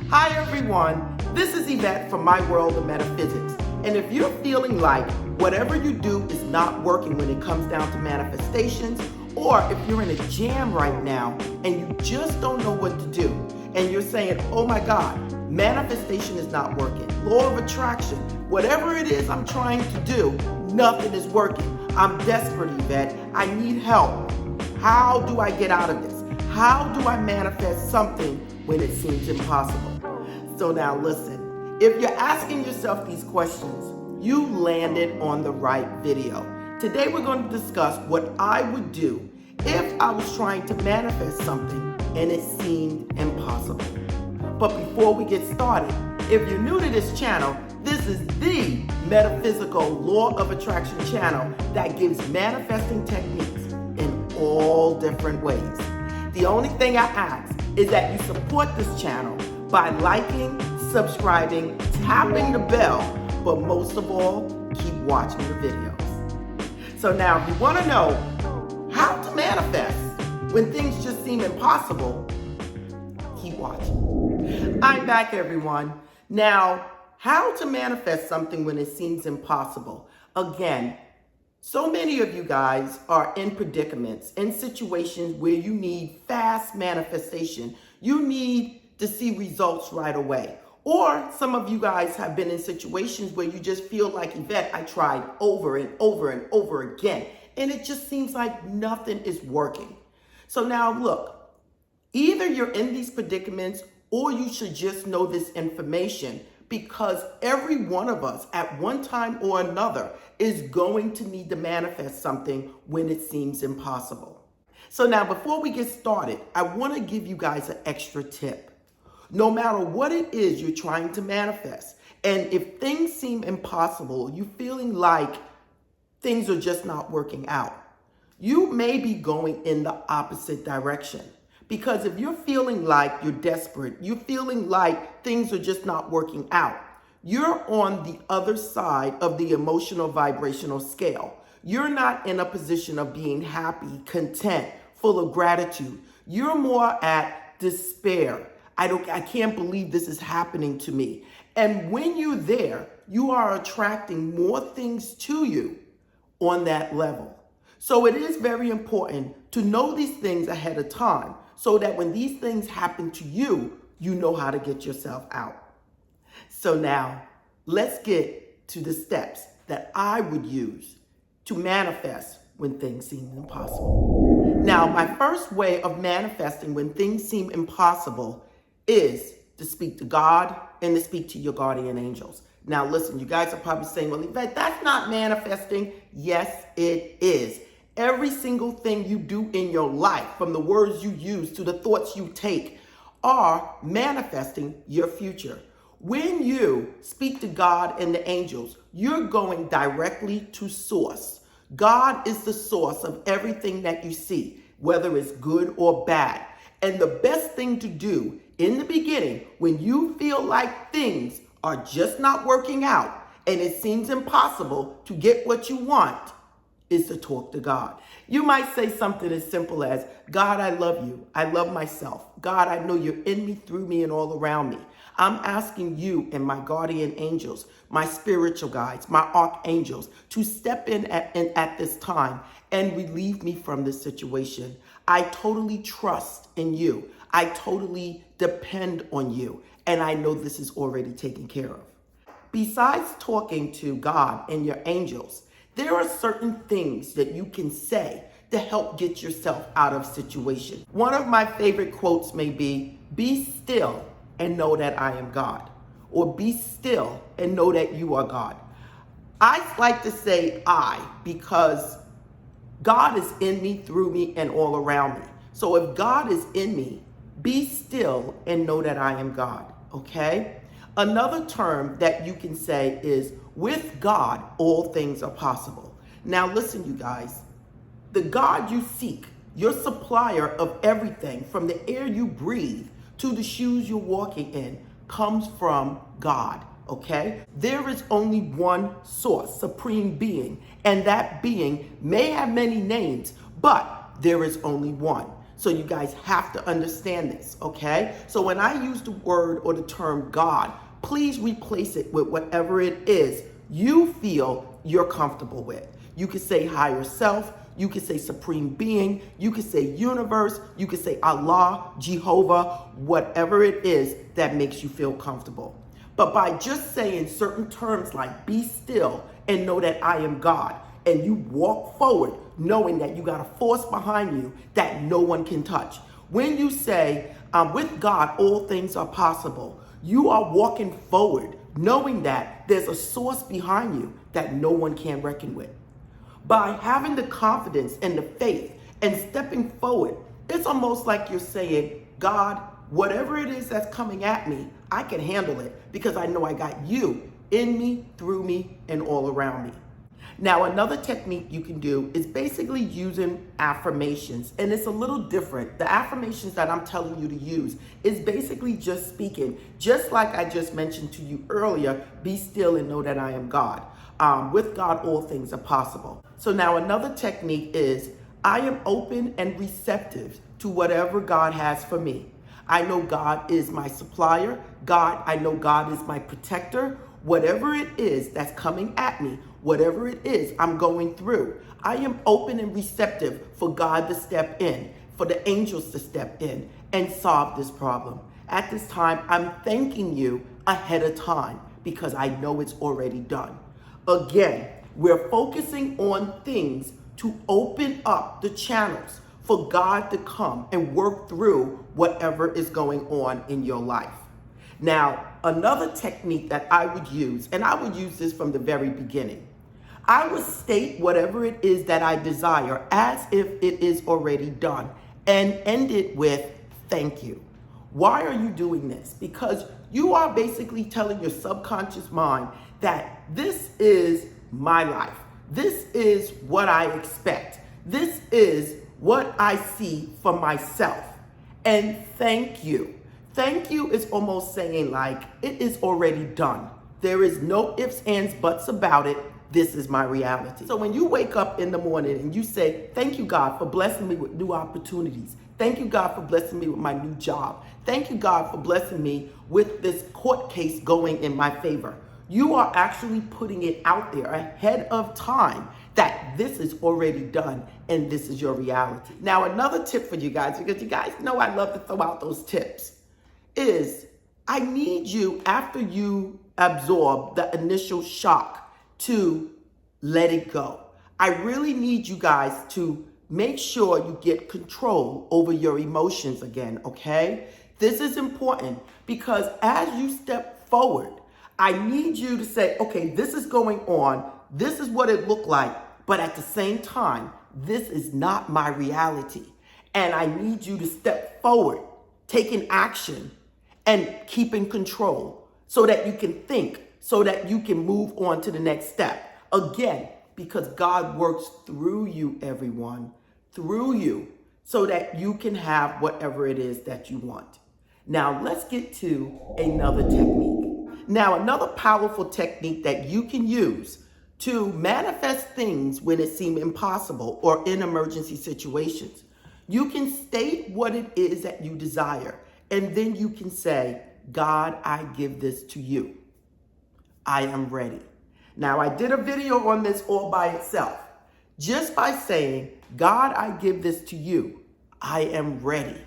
Hi everyone, this is Yvette from My World of Metaphysics. And if you're feeling like whatever you do is not working when it comes down to manifestations, or if you're in a jam right now and you just don't know what to do, and you're saying, oh my God, manifestation is not working, law of attraction, whatever it is I'm trying to do, nothing is working. I'm desperate, Yvette. I need help. How do I get out of this? How do I manifest something when it seems impossible? So now listen, if you're asking yourself these questions, you landed on the right video. Today we're going to discuss what I would do if I was trying to manifest something and it seemed impossible. But before we get started, if you're new to this channel, this is the metaphysical law of attraction channel that gives manifesting techniques in all different ways. The only thing I ask is that you support this channel by liking, subscribing, tapping the bell, but most of all, keep watching the videos. So now if you want to know how to manifest when things just seem impossible, keep watching. I'm back, everyone. Now, how to manifest something when it seems impossible. Again, so many of you guys are in predicaments, in situations where you need fast manifestation. You need to see results right away. Or some of you guys have been in situations where you just feel like, Yvette, I tried over and over and over again, and it just seems like nothing is working. So now look, either you're in these predicaments or you should just know this information, because every one of us at one time or another is going to need to manifest something when it seems impossible. So now before we get started, I want to give you guys an extra tip. No matter what it is you're trying to manifest, and if things seem impossible, you're feeling like things are just not working out, you may be going in the opposite direction. Because if you're feeling like you're desperate, you're feeling like things are just not working out, you're on the other side of the emotional vibrational scale. You're not in a position of being happy, content, full of gratitude. You're more at despair. I can't believe this is happening to me. And when you're there, you are attracting more things to you on that level. So it is very important to know these things ahead of time, so that when these things happen to you, you know how to get yourself out. So now, let's get to the steps that I would use to manifest when things seem impossible. Now, my first way of manifesting when things seem impossible is to speak to God and to speak to your guardian angels. Now, listen, you guys are probably saying, well, Yvette, that's not manifesting. Yes, it is. Every single thing you do in your life, from the words you use to the thoughts you take, are manifesting your future. When you speak to God and the angels, you're going directly to source. God is the source of everything that you see, whether it's good or bad. And the best thing to do in the beginning, when you feel like things are just not working out and it seems impossible to get what you want, is to talk to God. You might say something as simple as, God, I love you. I love myself. God, I know you're in me, through me, and all around me. I'm asking you and my guardian angels, my spiritual guides, my archangels, to step in at this time and relieve me from this situation. I totally trust in you. I totally depend on you. And I know this is already taken care of. Besides talking to God and your angels, there are certain things that you can say to help get yourself out of situations. One of my favorite quotes may be still and know that I am God. Or be still and know that you are God. I like to say I, because God is in me, through me, and all around me. So if God is in me, be still and know that I am God, okay? Another term that you can say is, with God, all things are possible. Now listen, you guys, the God you seek, your supplier of everything, from the air you breathe to the shoes you're walking in, comes from God, okay? There is only one source, supreme being, and that being may have many names, but there is only one. So you guys have to understand this, okay? So when I use the word or the term God, please replace it with whatever it is you feel you're comfortable with. You could say higher self, you could say supreme being, you could say universe, you could say Allah, Jehovah, whatever it is that makes you feel comfortable. But by just saying certain terms like be still and know that I am God, and you walk forward knowing that you got a force behind you that no one can touch. When you say, with God, all things are possible, you are walking forward knowing that there's a source behind you that no one can reckon with. By having the confidence and the faith and stepping forward, it's almost like you're saying, God, whatever it is that's coming at me, I can handle it because I know I got you in me, through me, and all around me. Now, another technique you can do is basically using affirmations, and it's a little different. The affirmations that I'm telling you to use is basically just speaking, just like I just mentioned to you earlier, be still and know that I am God. With God, all things are possible. So now another technique is I am open and receptive to whatever God has for me. I know God is my supplier. I know God is my protector. Whatever it is that's coming at me, whatever it is I'm going through, I am open and receptive for God to step in, for the angels to step in and solve this problem. At this time, I'm thanking you ahead of time because I know it's already done. Again, we're focusing on things to open up the channels for God to come and work through whatever is going on in your life. Now, another technique that I would use, and I would use this from the very beginning, I would state whatever it is that I desire as if it is already done and end it with thank you. Why are you doing this? Because you are basically telling your subconscious mind that this is my life. This is what I expect. This is what I see for myself. And thank you. Thank you is almost saying like, it is already done. There is no ifs, ands, buts about it. This is my reality. So when you wake up in the morning and you say, thank you, God, for blessing me with new opportunities. Thank you, God, for blessing me with my new job. Thank you, God, for blessing me with this court case going in my favor. You are actually putting it out there ahead of time that this is already done and this is your reality. Now, another tip for you guys, because you guys know I love to throw out those tips, is I need you, after you absorb the initial shock, to let it go. I really need you guys to make sure you get control over your emotions again, okay? This is important because as you step forward, I need you to say, okay, this is going on. This is what it looked like. But at the same time, this is not my reality. And I need you to step forward, taking action and keeping control so that you can think, so that you can move on to the next step. Again, because God works through you, everyone, through you, so that you can have whatever it is that you want. Now, let's get to another technique. Now, another powerful technique that you can use to manifest things when it seems impossible or in emergency situations. You can state what it is that you desire, and then you can say, God, I give this to you. I am ready. Now, I did a video on this all by itself. Just by saying, God, I give this to you, I am ready,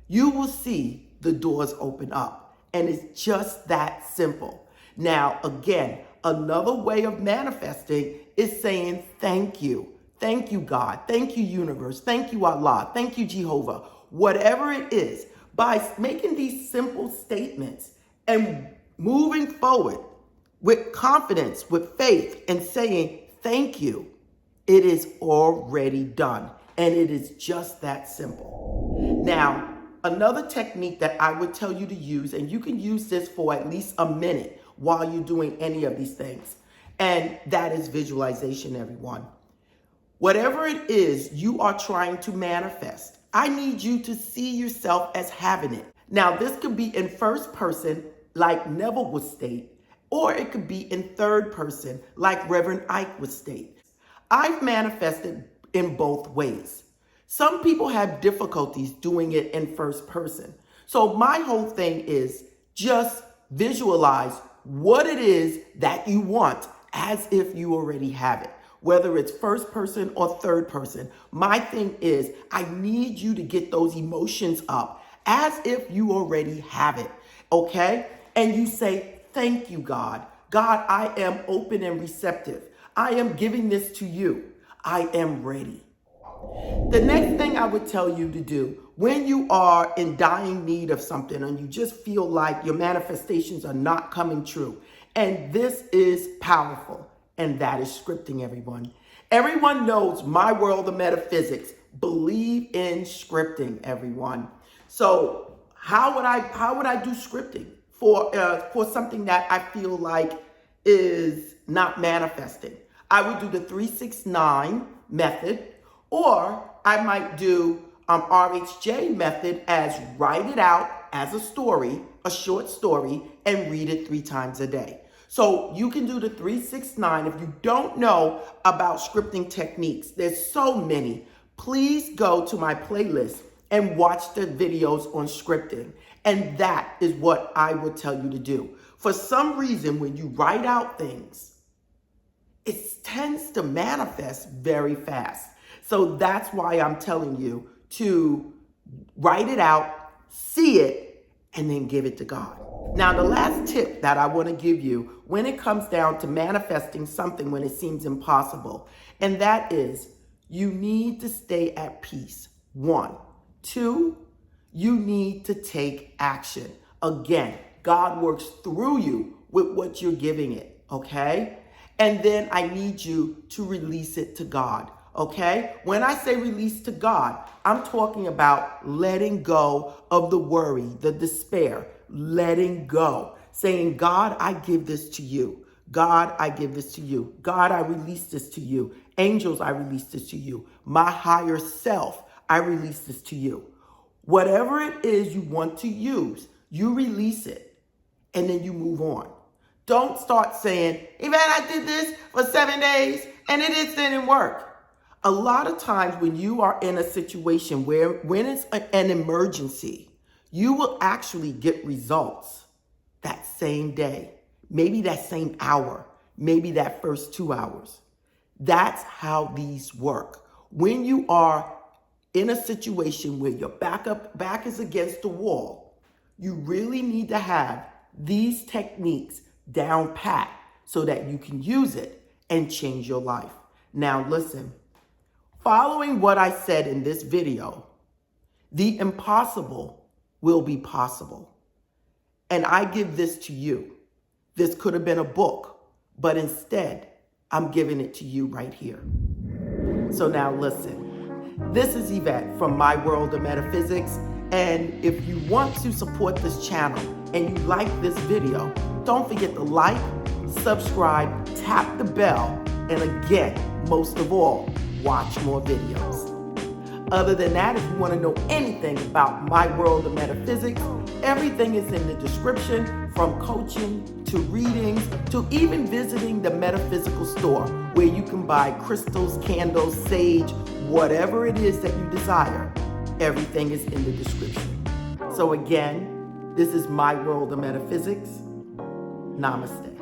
you will see the doors open up. And it's just that simple. Now, again, another way of manifesting is saying thank you. Thank you, God. Thank you, universe. Thank you, Allah. Thank you, Jehovah. Whatever it is, by making these simple statements and moving forward with confidence, with faith, and saying thank you, it is already done. And it is just that simple. Now, another technique that I would tell you to use, and you can use this for at least a minute while you're doing any of these things, and that is visualization, everyone. Whatever it is you are trying to manifest, I need you to see yourself as having it. Now, this could be in first person, like Neville would state, or it could be in third person, like Reverend Ike would state. I've manifested in both ways. Some people have difficulties doing it in first person. So my whole thing is just visualize what it is that you want as if you already have it. Whether it's first person or third person, my thing is I need you to get those emotions up as if you already have it, okay? And you say, thank you, God. God, I am open and receptive. I am giving this to you. I am ready. The next thing I would tell you to do when you are in dying need of something and you just feel like your manifestations are not coming true, and this is powerful, and that is scripting, everyone. Everyone knows my world of metaphysics. Believe in scripting, everyone. So how would I do scripting for something that I feel like is not manifesting? I would do the 369 method, or I might do RHJ method as write it out as a story, a short story, and read it 3 times a day. So you can do the 369. If you don't know about scripting techniques, there's so many. Please go to my playlist and watch the videos on scripting. And that is what I would tell you to do. For some reason, when you write out things, it tends to manifest very fast. So that's why I'm telling you to write it out, see it, and then give it to God. Now, the last tip that I want to give you when it comes down to manifesting something when it seems impossible, and that is you need to stay at peace. 1. 2, you need to take action. Again, God works through you with what you're giving it, okay? And then I need you to release it to God, okay? When I say release to God, I'm talking about letting go of the worry, the despair, letting go, saying, God, I give this to you. God, I give this to you. God, I release this to you. Angels, I release this to you. My higher self, I release this to you. Whatever it is you want to use, you release it, and then you move on. Don't start saying, Yvette, I did this for 7 days, and it just didn't work. A lot of times when you are in a situation when it's an emergency, you will actually get results that same day, maybe that same hour, maybe that first 2 hours. That's how these work. When you are in a situation where your back is against the wall, you really need to have these techniques down pat so that you can use it and change your life. Now listen, following what I said in this video, the impossible will be possible. And I give this to you. This could have been a book, but instead, I'm giving it to you right here. So now listen, this is Yvette from My World of Metaphysics. And if you want to support this channel and you like this video, don't forget to like, subscribe, tap the bell, and again, most of all, watch more videos. Other than that, if you want to know anything about My World of Metaphysics, everything is in the description, from coaching to readings to even visiting the metaphysical store where you can buy crystals, candles, sage, whatever it is that you desire. Everything is in the description. So again, this is My World of Metaphysics. Namaste.